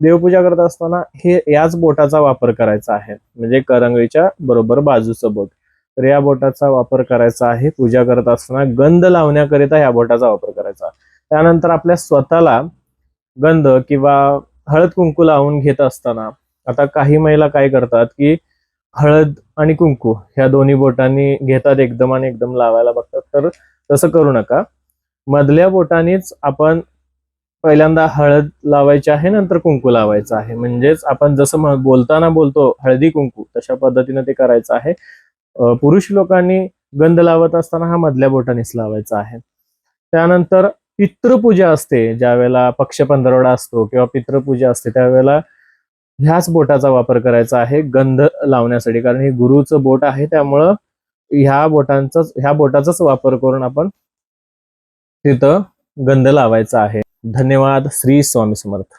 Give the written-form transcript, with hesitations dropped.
देवपूजा करत असताना हे याच बोटाचा वापर करायचा आहे, म्हणजे करंगळीच्या बरोबर बाजूचं बोट. तर या बोटाचा वापर करायचा आहे पूजा करत असताना. गंध लावण्याकरिता या बोटाचा वापर करायचा. त्यानंतर आपल्या स्वतःला गंध किंवा हळद कुंकू लावून घेत असताना, आता काही महिला काय करतात की हळद आणि कुंकू ह्या दोन्ही बोटांनी घेतात एकदम आणि एकदम लावायला बघतात. तर तसं करू नका. मधल्या बोटानेच आपण पहिल्यांदा हळद लावायची आहे, नंतर कुंकू लावायचं आहे. म्हणजेच आपण जसं बोलताना बोलतो हळदी कुंकू, तशा पद्धतीने ते करायचं आहे. पुरुष लोकांनी गंध लावत असताना हा मधल्या बोटानेच लावायचा आहे. त्यानंतर पितृपूजा असते, ज्या वेळेला पक्ष पंधरवडा असतो किंवा पितृपूजा असते, त्यावेळेला ह्याच बोटाचा वापर करायचा आहे गंध लावण्यासाठी. कारण हे गुरुचं बोट आहे, त्यामुळं ह्या बोटाचाच वापर करून आपण तिथं गंध लावायचा आहे. धन्यवाद. श्री स्वामी समर्थ.